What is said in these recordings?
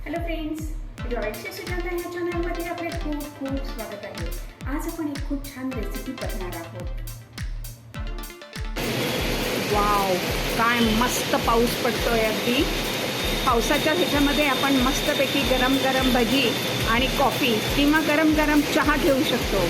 Hello friends, Royals Sujata या चॅनलमध्ये आपले खूप खूप स्वागत आहे. आज आपण एक खूप छान रेसिपी बघणार आहोत. वाव, काय मस्त पाऊस पडतोय. अगदी पावसाच्या ह्याच्यामध्ये आपण मस्तपैकी गरम गरम भजी आणि कॉफी किंवा गरम गरम चहा घेऊ शकतो.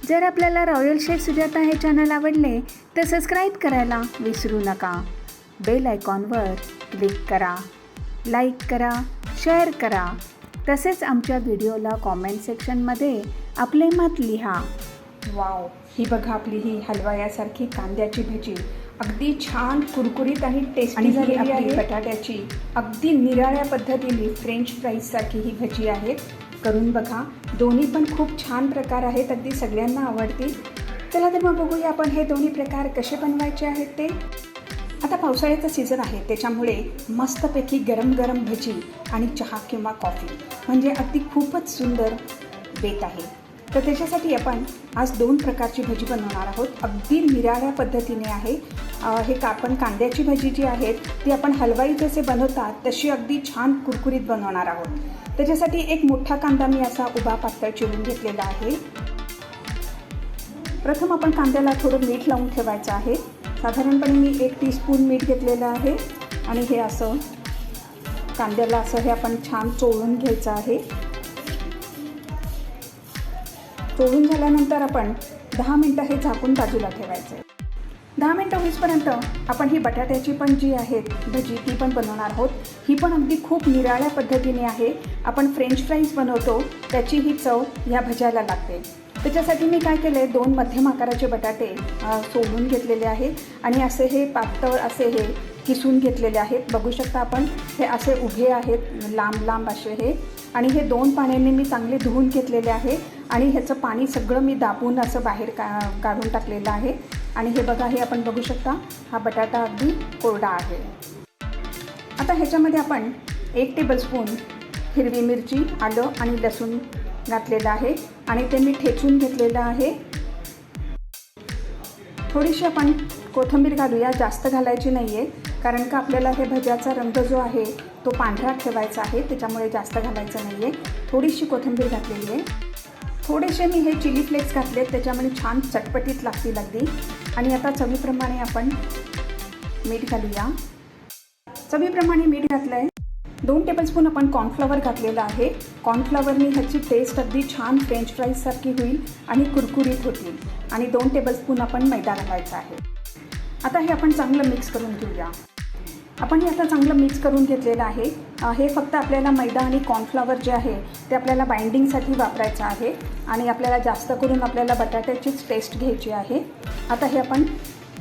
जर आपल्याला रॉयल शेफ सुजाता हे चॅनल आवडले तर सबस्क्राईब करायला विसरू नका. बेल आयकॉनवर क्लिक करा, लाईक करा, शेअर करा. तसेच आमच्या व्हिडिओला कॉमेंट सेक्शनमध्ये आपले मत लिहा. वाव, ही बघा आपली ही हलवायासारखी कांद्याची भजी अगदी छान कुरकुरीत आणि टेस्टी झालेली आहे. बटाट्याची अगदी निराळ्या पद्धतीने फ्रेंच फ्राईजसारखी ही भजी आहे. करून बघा, दोन्ही पण खूप छान प्रकार आहेत, अगदी सगळ्यांना आवडतील. चला तर मग बघूया आपण हे दोन्ही प्रकार कसे बनवायचे आहेत ते. आता पावसाळ्याचा सीझन आहे, त्याच्यामुळे मस्तपैकी गरम गरम भजी आणि चहा किंवा कॉफी म्हणजे अगदी खूपच सुंदर बेत आहे. तर त्याच्यासाठी आपण आज दोन प्रकारची भजी बनवणार आहोत. अगदी निराळ्या पद्धतीने आहे. आपण कांद्याची भजी जी आहेत ती आपण हलवाई जसे बनवतात तशी अगदी छान कुरकुरीत बनवणार आहोत. त्याच्यासाठी एक मोठा कांदा मी असा उभा पातळ चिरून घेतलेला आहे. प्रथम आपण कांद्याला थोडं मीठ लावून ठेवायचं आहे. साधारणपणे मी 1 टीस्पून मीठ घेतलेलं आहे आणि हे असं कांद्याला असं हे आपण छान चोळून घ्यायचं आहे. चोळून झाल्यानंतर आपण 10 मिनटं हे झाकून बाजूला ठेवायचं आहे. 10 मिनटं होईपर्यंत आपण ही बटाट्याची पण जी आहेत भजी ती पण बनवणार आहोत. ही पण अगदी खूप निराळ्या पद्धतीने आहे. आपण फ्रेंच फ्राईज बनवतो त्याची ही चव ह्या भज्याला लागते. त्याच्यासाठी मी काय केलं आहे, 2 मध्यम आकाराचे बटाटे सोलून घेतलेले आहेत आणि असे हे पातळ असे हे किसून घेतलेले आहेत. बघू शकता आपण हे असे उभे आहेत, लांब लांब असे हे. आणि हे 2 पाण्याने मी चांगले धुवून घेतलेले आहे आणि ह्याचं पाणी सगळं मी दाबून असं बाहेर काढून टाकलेलं आहे. आणि हे बघा, हे आपण बघू शकता हा बटाटा अगदी कोरडा आहे. आता ह्याच्यामध्ये आपण 1 टेबलस्पून हिरवी मिरची, आलं आणि लसूण घातलेलं आहे आणि ते मी ठेचून घेतलेलं आहे. थोडीशी आपण कोथिंबीर घालूया, जास्त घालायची नाही आहे, कारण का आपल्याला हे भज्याचा रंग जो आहे तो पांढरा ठेवायचा आहे, त्याच्यामुळे जास्त घालायचं नाही आहे. थोडीशी कोथिंबीर घातलेली आहे. थोडेसे मी हे चिली फ्लेक्स घातले, त्याच्यामुळे छान चटपटीत लागतील अगदी. आणि आता चवीप्रमाणे आपण मीठ घालूया. चवीप्रमाणे मीठ घातलं आहे. 2 टेबलस्पून आपण कॉर्नफ्लॉवर घातलेलं आहे. कॉर्नफ्लॉवरनी ह्याची टेस्ट अगदी छान फ्रेंच फ्राईजसारखी होईल आणि कुरकुरीत होतील. आणि 2 टेबलस्पून आपण मैदा घालायचा आहे. आता हे आपण चांगलं मिक्स करून घेऊया. आपण हे आता चांगलं मिक्स करून घेतलेलं आहे. हे फक्त आपल्याला मैदा आणि कॉर्नफ्लॉवर जे आहे ते आपल्याला बाइंडिंगसाठी वापरायचं आहे आणि आपल्याला जास्त करून आपल्याला बटाट्याचीच टेस्ट घ्यायची आहे. आता हे आपण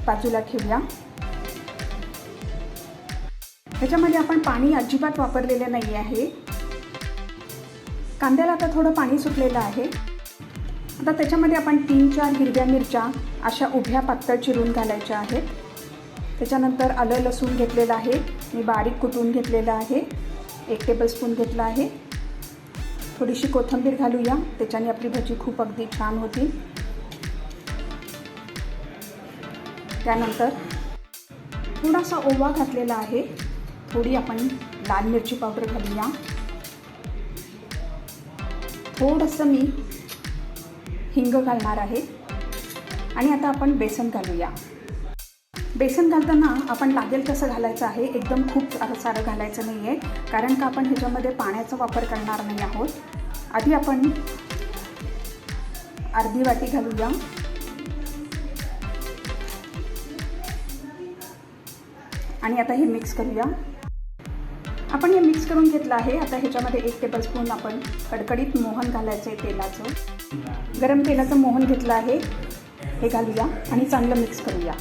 बाजूला ठेवूया. ह्याच्यामध्ये आपण पाणी अजिबात वापरलेलं नाही आहे. कांद्याला आता थोडं पाणी सुटलेलं आहे. आता त्याच्यामध्ये आपण 3-4 हिरव्या मिरच्या अशा उभ्या पातळ चिरून घालायच्या आहेत. त्याच्यानंतर आलं लसूण घेतलेलं आहे, मी बारीक कुटून घेतलेलं आहे. 1 टेबलस्पून घेतलं आहे. थोडीशी कोथिंबीर घालूया, त्याच्याने आपली भजी खूप अगदी छान होती. त्यानंतर थोडासा ओवा घातलेला आहे. थोडी आपण लाल मिरची पावडर घालूया. थोडंसं मी हिंग घालणार आहे. आणि आता आपण बेसन घालूया. बेसन घालताना आपण लागेल तसं घालायचं आहे, एकदम खूप सारं घालायचं नाही आहे, कारण का आपण ह्याच्यामध्ये पाण्याचा वापर करणार नाही आहोत. आधी आपण अर्धी वाटी घालूया. आणि आता हे मिक्स करूया. आपण हे मिक्स करून घेतलं आहे. आता ह्याच्यामध्ये 1 टेबलस्पून आपण कडकडीत मोहन घालायचं आहे, तेलाचं गरम तेलाचं मोहन घेतलं आहे, हे घालूया आणि चांगलं मिक्स करूया.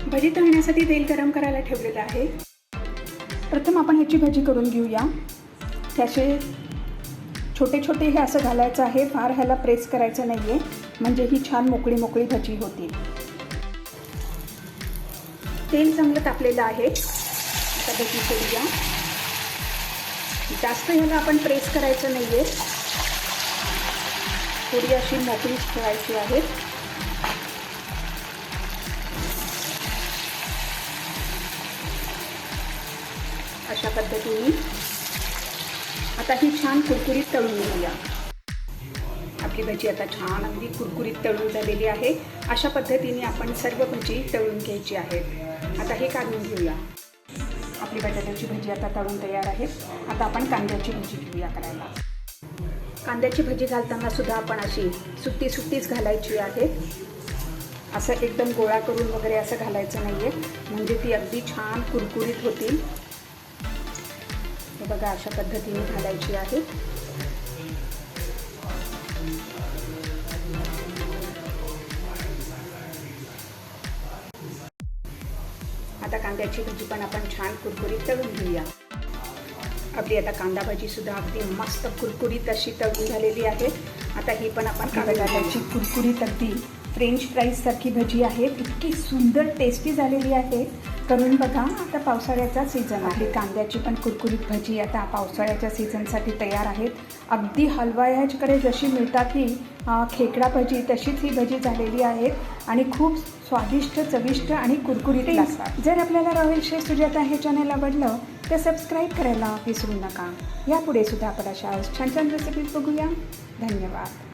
भजी तळण्यासाठी तेल गरम करायला ठेवलेलं आहे. प्रथम आपण ह्याची भजी करून घेऊया. त्याचे छोटे छोटे हे असं घालायचं आहे, फार ह्याला प्रेस करायचं नाही आहे, म्हणजे ही छान मोकळी मोकळी भजी होती. तेल चांगलं तापलेलं आहे. आता भजी करूया. जास्त ह्याला आपण प्रेस करायचं नाही आहे, थोडी अशी मोकळीच ठेवायची आहे. अशा पद्धतीने आता ही छान कुरकुरीत तळून घेऊया. आपली भजी आता छान अगदी कुरकुरीत तळून झालेली आहे. अशा पद्धतीने आपण सर्व भजी तळून घ्यायची आहेत. आता हे काढून घेऊया. आपली बटाट्याची भजी आता तळून तयार आहे. आता आपण कांद्याची भजी घेऊया करायला. कांद्याची भजी घालताना सुद्धा आपण अशी सुट्टीच घालायची आहे. असं एकदम गोळा करून वगैरे असं घालायचं नाही आहे, म्हणजे ती अगदी छान कुरकुरीत होतील. हे बघा अशा पद्धतीने घालायची आहे. आता कांद्याची भजी पण आपण छान कुरकुरीत तळून घेऊया. आपली आता कांदा भाजी सुद्धा अगदी मस्त कुरकुरीत अशी तळून झालेली आहे. आता ही पण आपण कांद्याची कुरकुरीत अगदी फ्रेंच फ्राईजसारखी भजी आहे. इतकी सुंदर टेस्टी झालेली आहे. करून बघा. आता पावसाळ्याचा सीझन आहे. कांद्याची पण कुरकुरीत भजी आता पावसाळ्याच्या सीझनसाठी तयार आहेत. अगदी हलवायाकडे जशी मिळतात ही खेकडा भजी, तशीच ही भजी झालेली आहेत आणि खूप स्वादिष्ट, चविष्ट आणि कुरकुरीत लागतात. जर आपल्याला रॉयल शेफ सुजाता हे चॅनल आवडलं तर सबस्क्राईब करायला विसरू नका. यापुढे सुद्धा आपण अशा छान छान रेसिपीज बघूया. धन्यवाद.